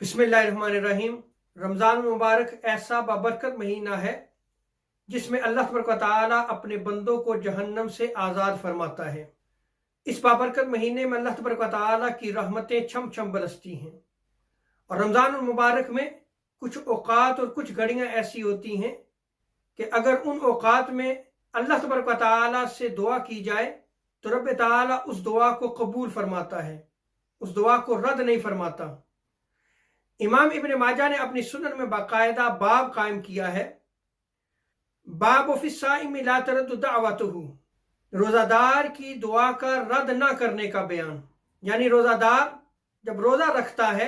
बिस्मिल्लाहिर्रहमानिर्रहीम। रमज़ान मुबारक ऐसा बाबरकत महीना है जिसमें अल्लाह तबारक व तआला अपने बंदों को जहन्नम से आज़ाद फरमाता है। इस बाबरकत महीने में अल्लाह तबारक व तआला की रहमतें छम छम बरसती हैं। और रमज़ान मुबारक में कुछ औक़ात और कुछ घड़ियाँ ऐसी होती हैं कि अगर उन औक़ात में अल्लाह तबारक व तआला से दुआ की जाए तो रब तआला उस दुआ को कबूल फरमाता है, उस दुआ को रद्द नहीं फरमाता। इमाम इब्न माजा ने अपनी सुनन में बाकायदा बाब कायम किया है, बाब फ़िस्साइम ला तरद्दु दावतुहु, रोज़ादार की दुआ का रद्द ना करने का बयान। यानी रोज़ादार जब रोज़ा रखता है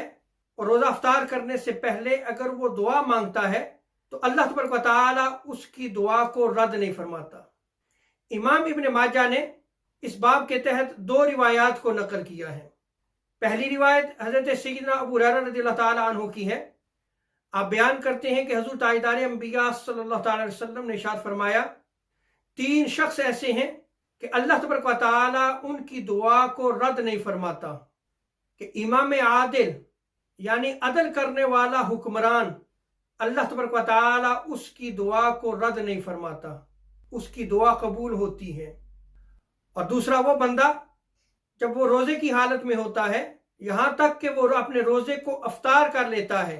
और रोज़ा अफ्तार करने से पहले अगर वो दुआ मांगता है तो अल्लाह तबारक व तआला उसकी दुआ को रद्द नहीं फरमाता। इमाम इब्न माजा ने इस बाब के तहत दो रिवायात को नकल किया है। पहली रिवायत हज़रत सय्यदना अबू हुरैरा रज़ियल्लाहु ताला अन्हु की है। आप बयान करते हैं कि हज़रत ताजदार अंबिया सल्लल्लाहु अलैहि वसल्लम ने इरशाद फरमाया, तीन शख्स ऐसे हैं कि अल्लाह तबारक व तआला उनकी दुआ को रद्द नहीं फरमाता कि इमाम आदिल यानी अदल करने वाला हुक्मरान, अल्लाह तबारक व तआला उसकी दुआ को रद्द नहीं फरमाता, उसकी दुआ कबूल होती है। और दूसरा वो बंदा जब वो रोज़े की हालत में होता है, यहाँ तक कि वो अपने रोज़े को अफ्तार कर लेता है,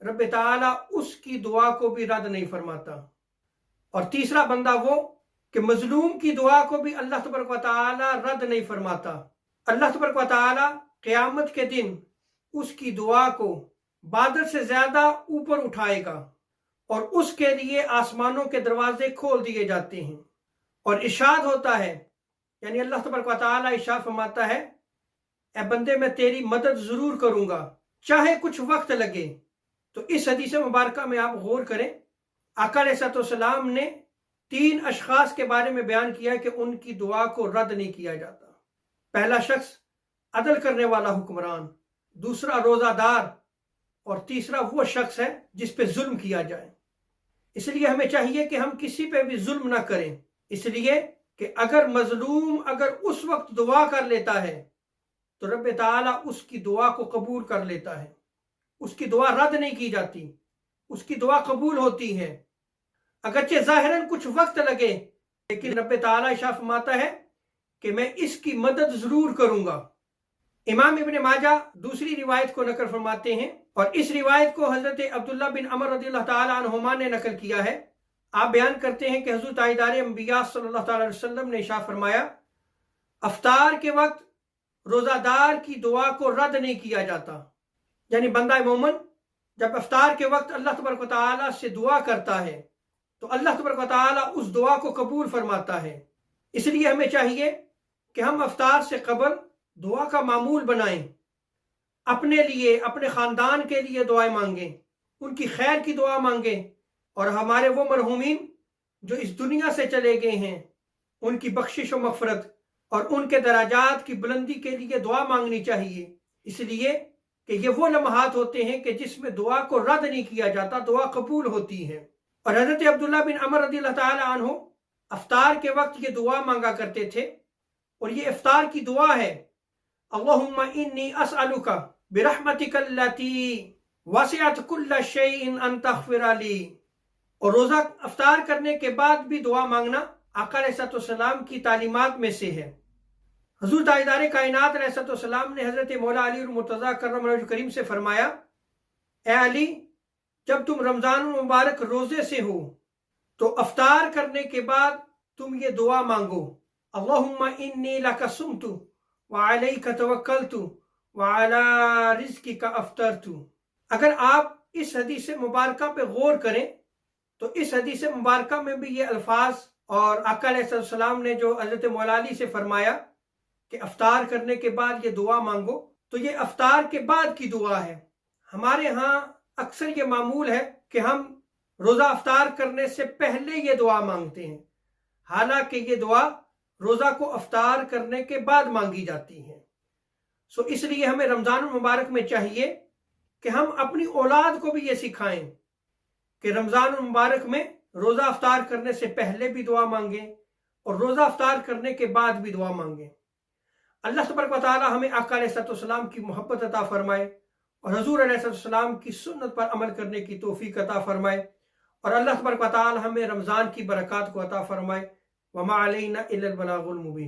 रब ताला उसकी दुआ को भी रद्द नहीं फरमाता। और तीसरा बंदा वो कि मजलूम की दुआ को भी अल्लाह तबारक व तआला रद्द नहीं फरमाता। अल्लाह तबारक व तआला क़यामत के दिन उसकी दुआ को बादल से ज़्यादा ऊपर उठाएगा और उसके लिए आसमानों के दरवाजे खोल दिए जाते हैं। और इरशाद होता है, यानी अल्लाह तबारक व तआला इरशाद फरमाता है, ए बंदे मैं तेरी मदद ज़रूर करूँगा चाहे कुछ वक्त लगे। तो इस हदीस मुबारक में आप गौर करें, आका अलैहिस्सलाम ने तीन अशखास के बारे में बयान किया है कि उनकी दुआ को रद्द नहीं किया जाता। पहला शख्स अदल करने वाला हुक्मरान, दूसरा रोज़ादार और तीसरा वो शख्स है जिस पे जुल्म किया जाए। इसलिए हमें चाहिए कि हम किसी पे भी जुल्म ना करें, इसलिए कि अगर मजलूम अगर उस वक्त दुआ कर लेता है तो रब ताला उसकी दुआ को कबूल कर लेता है, उसकी दुआ रद्द नहीं की जाती, उसकी दुआ कबूल होती है। अगरचे ज़ाहिरन कुछ वक्त लगे लेकिन रब ताला इरशाद फरमाता है कि मैं इसकी मदद ज़रूर करूँगा। इमाम इब्न माजा दूसरी रिवायत को नकल फरमाते हैं और इस रिवायत को हज़रत अब्दुल्लाह बिन अमर रज़ियल्लाहु ताला अन्हुमा ने नकल किया है। आप बयान करते हैं कि हज़रत ताजदार अंबिया सल्लल्लाहु अलैहि वसल्लम ने इरशाद फरमाया, अफ्तार के वक्त रोज़ादार की दुआ को रद्द नहीं किया जाता। यानी बंदा मोमिन जब अफ्तार के वक्त अल्लाह तबारक व तआला से दुआ करता है तो अल्लाह तबारक व तआला उस दुआ को कबूल फरमाता है। इसलिए हमें चाहिए कि हम अफ्तार से कबल दुआ का मामूल बनाएं, अपने लिए अपने ख़ानदान के लिए दुआएं मांगें, उनकी खैर की दुआ मांगें और हमारे वो मरहूमीन जो इस दुनिया से चले गए हैं उनकी बख्शिश व मग़फ़िरत और उनके दराजात की बुलंदी के लिए दुआ मांगनी चाहिए। इसलिए कि ये वो लम्हात होते हैं कि जिसमें दुआ को रद्द नहीं किया जाता, दुआ कबूल होती है। और हज़रत अब्दुल्लाह बिन अमर रज़ियल्लाहु ताला अन्हु अफ्तार के वक्त ये दुआ मांगा करते थे और ये इफ्तार की दुआ है, अल्लाहुम्मा इन्नी अस्अलुका बिरहमतिकल्लती वसिअत कुल्ल शैइन अन तग़फ़िर ली। और रोज़ा अफ्तार करने के बाद भी दुआ मांगना आका अलैहिस्सलाम की तालीमात में से है। हुज़ूर ताजदार कायनात अलैहिस्सलाम ने हज़रत मौला अली मुर्तज़ा कर्रमल्लाहु करीम से फरमाया, ए अली, जब तुम रमज़ान मुबारक रोज़े से हो तो अफ्तार करने के बाद तुम ये दुआ मांगो, अल्लाहुम्मा इन्नी लका सुम्तु व अलैका तवक्कलतु व अला रिज़्क़िका अफ़्तरतु। अगर आप इस हदीस मुबारक पे गौर करें तो इस हदीस मुबारक में भी ये अल्फाज और आका अलैहिस्सलाम ने जो हज़रत मौला अली से फरमाया कि अफ्तार करने के बाद ये दुआ मांगो, तो ये अफ्तार के बाद की दुआ है। हमारे यहाँ अक्सर ये मामूल है कि हम रोज़ा अफ्तार करने से पहले ये दुआ मांगते हैं, हालांकि ये दुआ रोज़ा को अफ्तार करने के बाद मांगी जाती है। सो इसलिए हमें रमज़ान मुबारक में चाहिए कि हम अपनी औलाद को भी ये सिखाएं कि रमज़ान मुबारक में रोज़ा अफ्तार करने से पहले भी दुआ मांगें और रोज़ा अफ्तार करने के बाद भी दुआ मांगें। अल्लाह तबारक व तआला हमें आका अलैहिस्सलाम की मोहब्बत अता फरमाए اور حضور علیہ السلام کی سنت پر عمل کرنے کی توفیق عطا فرمائے، اور اللہ تبارک و تعالی ہمیں رمضان کی برکات کو عطا فرمائے۔ وما علینا الا البلاغ المبین۔